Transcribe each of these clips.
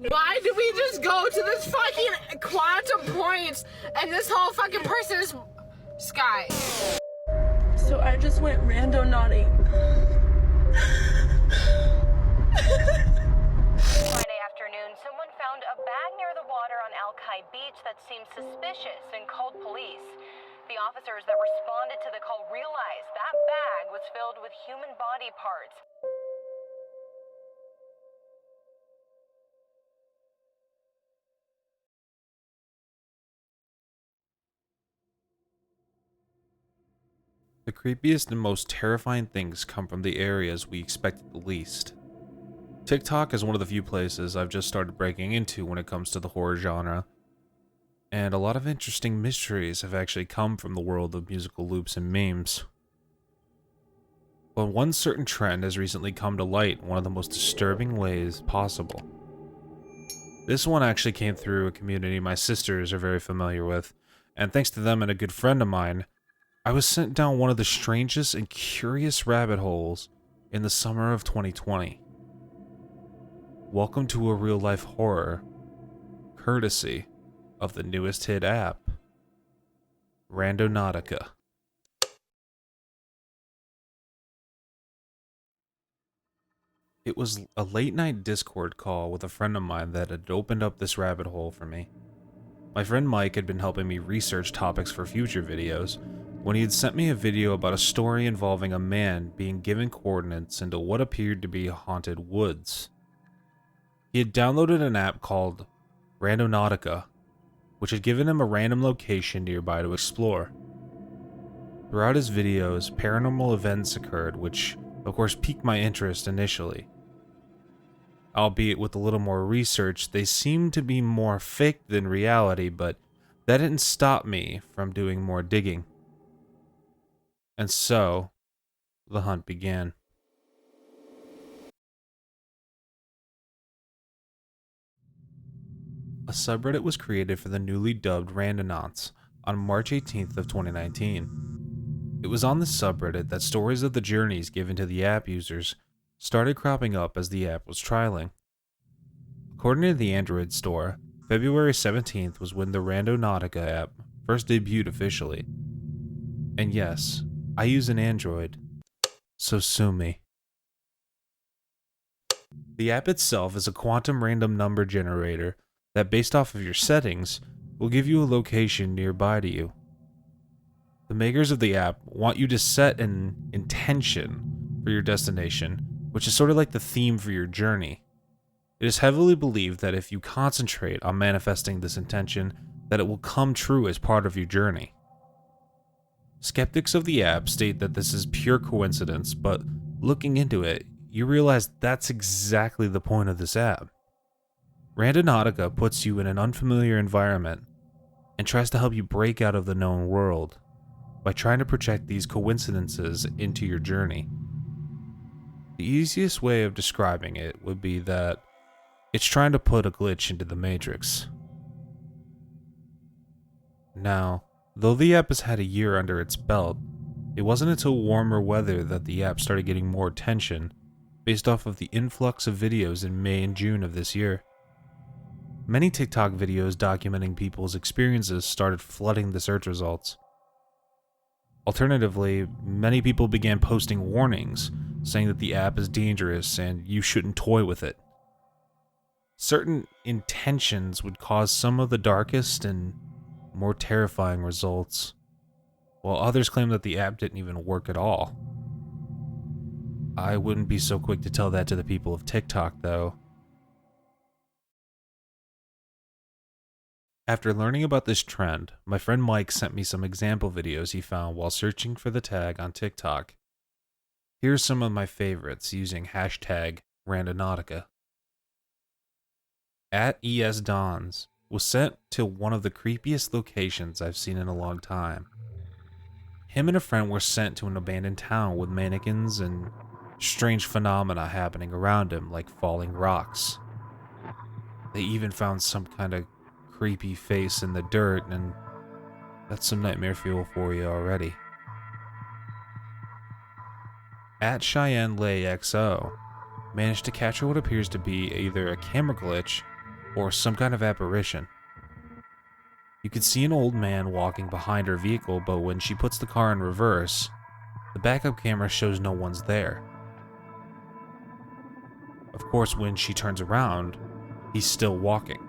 Why did we just go to this fucking quantum point and this whole fucking person is sky? So I just went randonauting. Friday afternoon, someone found a bag near the water on Alki Beach that seemed suspicious and called police. The officers that responded to the call realized that bag was filled with human body parts. The creepiest and most terrifying things come from the areas we expected the least. TikTok is one of the few places I've just started breaking into when it comes to the horror genre, and a lot of interesting mysteries have actually come from the world of musical loops and memes. But one certain trend has recently come to light in one of the most disturbing ways possible. This one actually came through a community my sisters are very familiar with, and thanks to them and a good friend of mine, I was sent down one of the strangest and curious rabbit holes in the summer of 2020. Welcome to a real-life horror, courtesy of the newest hit app, Randonautica. It was a late-night Discord call with a friend of mine that had opened up this rabbit hole for me. My friend Mike had been helping me research topics for future videos when he had sent me a video about a story involving a man being given coordinates into what appeared to be haunted woods. He had downloaded an app called Randonautica, which had given him a random location nearby to explore. Throughout his videos, paranormal events occurred, which of course piqued my interest initially. Albeit with a little more research, they seemed to be more fake than reality, but that didn't stop me from doing more digging. And so, the hunt began. A subreddit was created for the newly dubbed Randonauts on March 18th of 2019. It was on this subreddit that stories of the journeys given to the app users started cropping up as the app was trialing. According to the Android store, February 17th was when the Randonautica app first debuted officially. And yes, I use an Android, so sue me. The app itself is a quantum random number generator that, based off of your settings, will give you a location nearby to you. The makers of the app want you to set an intention for your destination, which is sort of like the theme for your journey. It is heavily believed that if you concentrate on manifesting this intention, that it will come true as part of your journey. Skeptics of the app state that this is pure coincidence, but looking into it, you realize that's exactly the point of this app. Randonautica puts you in an unfamiliar environment and tries to help you break out of the known world by trying to project these coincidences into your journey. The easiest way of describing it would be that it's trying to put a glitch into the Matrix. Now, though the app has had a year under its belt, it wasn't until warmer weather that the app started getting more attention based off of the influx of videos in May and June of this year. Many TikTok videos documenting people's experiences started flooding the search results. Alternatively, many people began posting warnings saying that the app is dangerous and you shouldn't toy with it. Certain intentions would cause some of the darkest and more terrifying results, while others claim that the app didn't even work at all. I wouldn't be so quick to tell that to the people of TikTok, though. After learning about this trend, my friend Mike sent me some example videos he found while searching for the tag on TikTok. Here's some of my favorites using hashtag Randonautica. @ESDons was sent to one of the creepiest locations I've seen in a long time. Him and a friend were sent to an abandoned town with mannequins and strange phenomena happening around him, like falling rocks. They even found some kind of creepy face in the dirt, and that's some nightmare fuel for you already. @CheyenneLayXO managed to capture what appears to be either a camera glitch or some kind of apparition. You can see an old man walking behind her vehicle, but when she puts the car in reverse, the backup camera shows no one's there. Of course, when she turns around, he's still walking.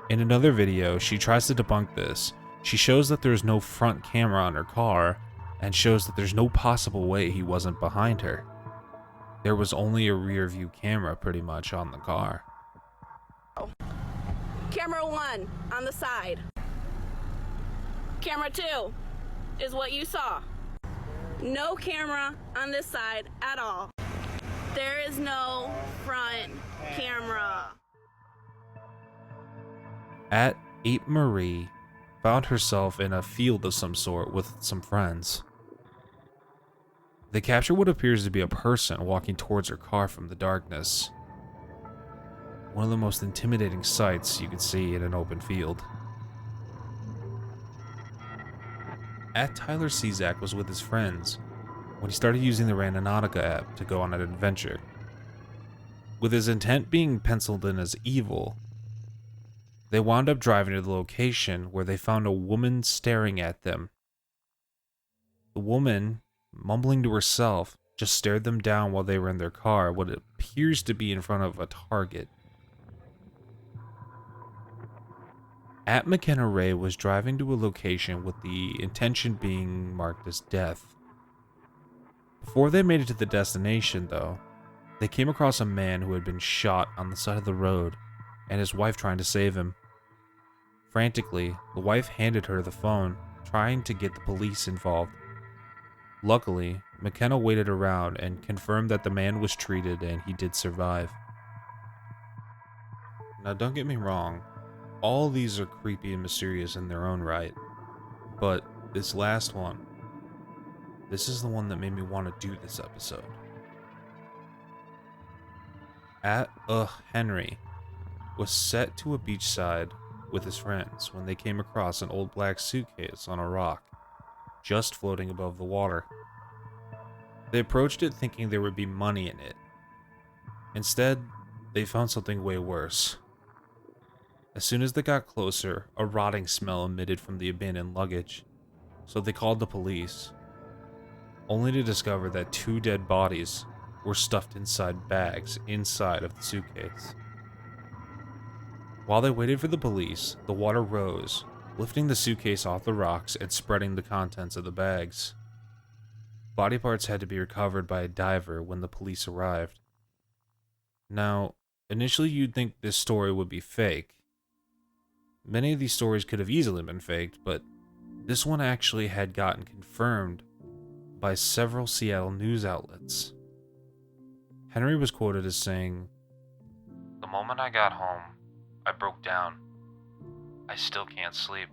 In another video, she tries to debunk this. She shows that there's no front camera on her car, and shows that there's no possible way he wasn't behind her. There was only a rear view camera pretty much on the car. Camera 1 on the side. Camera 2 is what you saw. No camera on this side at all. There is no front camera. At 8 Marie found herself in a field of some sort with some friends. They capture what appears to be a person walking towards her car from the darkness. One of the most intimidating sights you could see in an open field. At Tyler Czak was with his friends when he started using the Randonautica app to go on an adventure. With his intent being penciled in as evil, they wound up driving to the location where they found a woman staring at them. The woman, mumbling to herself, just stared them down while they were in their car, what appears to be in front of a Target. At McKenna Ray was driving to a location with the intention being marked as death. Before they made it to the destination, though, they came across a man who had been shot on the side of the road and his wife trying to save him. Frantically, the wife handed her the phone, trying to get the police involved. Luckily, McKenna waited around and confirmed that the man was treated and he did survive. Now don't get me wrong, all these are creepy and mysterious in their own right, but this last one, this is the one that made me want to do this episode. At Henry was set to a beachside with his friends when they came across an old black suitcase on a rock, just floating above the water. They approached it thinking there would be money in it. Instead, they found something way worse. As soon as they got closer, a rotting smell emitted from the abandoned luggage, so they called the police, only to discover that 2 dead bodies were stuffed inside bags inside of the suitcase. While they waited for the police, the water rose, lifting the suitcase off the rocks and spreading the contents of the bags. Body parts had to be recovered by a diver when the police arrived. Now, initially you'd think this story would be fake. Many of these stories could have easily been faked, but this one actually had gotten confirmed by several Seattle news outlets. Henry was quoted as saying, "The moment I got home, I broke down. I still can't sleep."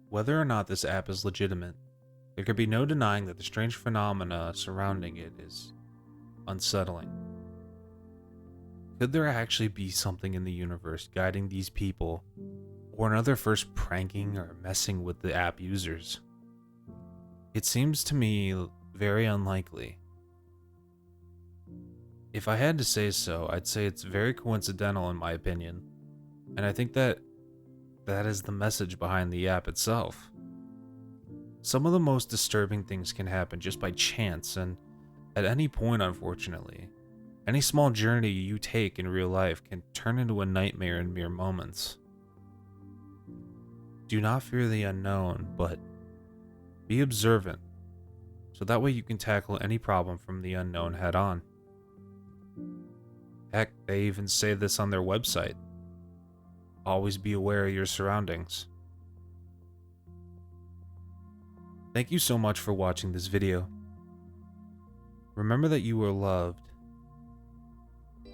Whether or not this app is legitimate, there could be no denying that the strange phenomena surrounding it is unsettling. Could there actually be something in the universe guiding these people, or another first pranking or messing with the app users? It seems to me very unlikely. If I had to say so, I'd say it's very coincidental in my opinion, and I think that is the message behind the app itself. Some of the most disturbing things can happen just by chance, and at any point, unfortunately. Any small journey you take in real life can turn into a nightmare in mere moments. Do not fear the unknown, but be observant, so that way you can tackle any problem from the unknown head on. Heck, they even say this on their website. Always be aware of your surroundings. Thank you so much for watching this video. Remember that you are loved,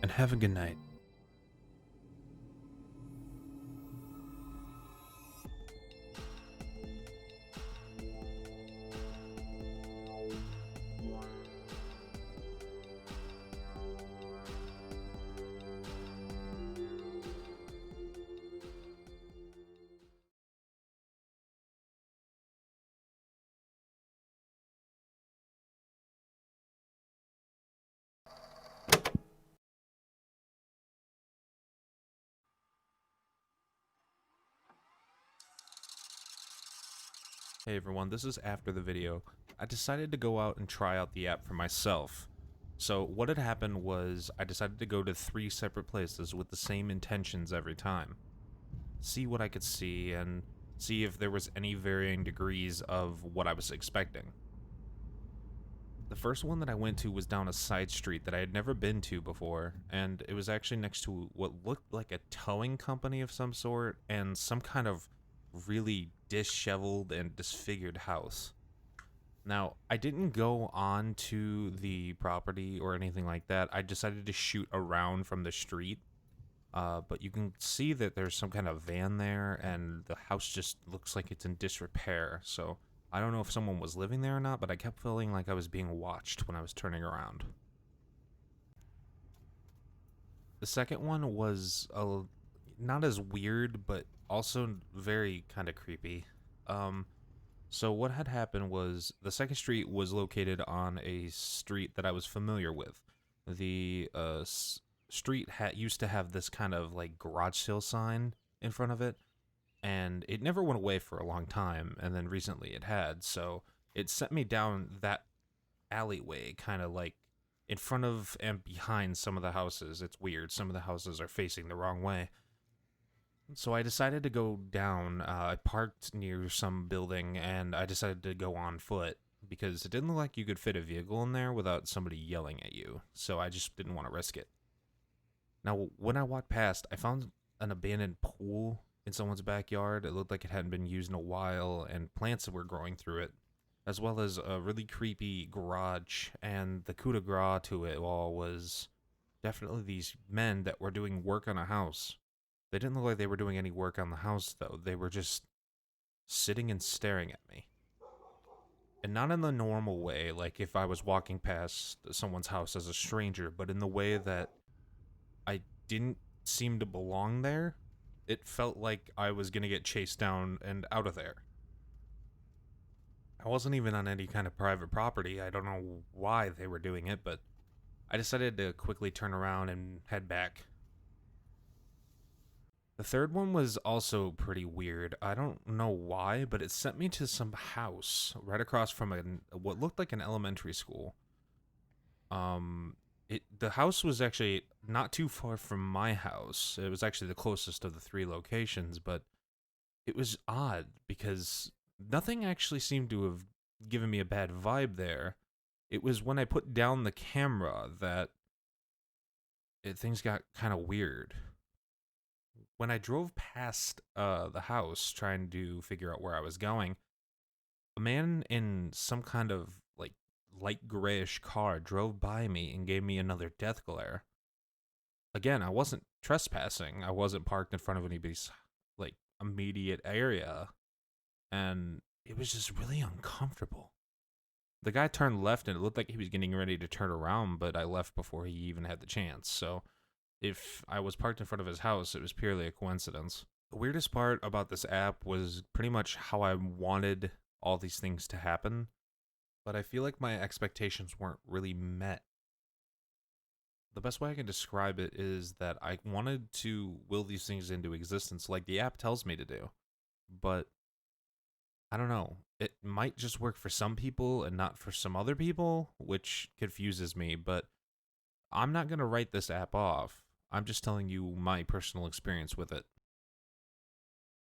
and have a good night. Hey everyone, this is after the video. I decided to go out and try out the app for myself. So what had happened was I decided to go to 3 separate places with the same intentions every time. See what I could see and see if there was any varying degrees of what I was expecting. The first one that I went to was down a side street that I had never been to before, and it was actually next to what looked like a towing company of some sort and some kind of really disheveled and disfigured house. Now, I didn't go on to the property or anything like that. I decided to shoot around from the street. But you can see that there's some kind of van there, and the house just looks like it's in disrepair. So I don't know if someone was living there or not, but I kept feeling like I was being watched when I was turning around. The second one was not as weird, but also very kind of creepy. So what had happened was the second street was located on a street that I was familiar with. The street used to have this kind of like garage sale sign in front of it, and it never went away for a long time, and then recently it had, so it sent me down that alleyway, kind of like in front of and behind some of the houses. It's weird, some of the houses are facing the wrong way. So I decided to go down. I parked near some building, and I decided to go on foot because it didn't look like you could fit a vehicle in there without somebody yelling at you, so I just didn't want to risk it. Now, when I walked past, I found an abandoned pool in someone's backyard. It looked like it hadn't been used in a while, and plants were growing through it, as well as a really creepy garage, and the coup de grace to it all was definitely these men that were doing work on a house. They didn't look like they were doing any work on the house, though. They were just sitting and staring at me. And not in the normal way, like if I was walking past someone's house as a stranger, but in the way that I didn't seem to belong there. It felt like I was gonna get chased down and out of there. I wasn't even on any kind of private property. I don't know why they were doing it, but I decided to quickly turn around and head back. The third one was also pretty weird. I don't know why, but it sent me to some house right across from what looked like an elementary school. The house was actually not too far from my house. It was actually the closest of the 3 locations, but it was odd because nothing actually seemed to have given me a bad vibe there. It was when I put down the camera that things got kind of weird. When I drove past the house trying to figure out where I was going, a man in some kind of like light grayish car drove by me and gave me another death glare. Again, I wasn't trespassing. I wasn't parked in front of anybody's like immediate area, and it was just really uncomfortable. The guy turned left and it looked like he was getting ready to turn around, but I left before he even had the chance. So if I was parked in front of his house, it was purely a coincidence. The weirdest part about this app was pretty much how I wanted all these things to happen, but I feel like my expectations weren't really met. The best way I can describe it is that I wanted to will these things into existence like the app tells me to do, but I don't know. It might just work for some people and not for some other people, which confuses me, but I'm not going to write this app off. I'm just telling you my personal experience with it.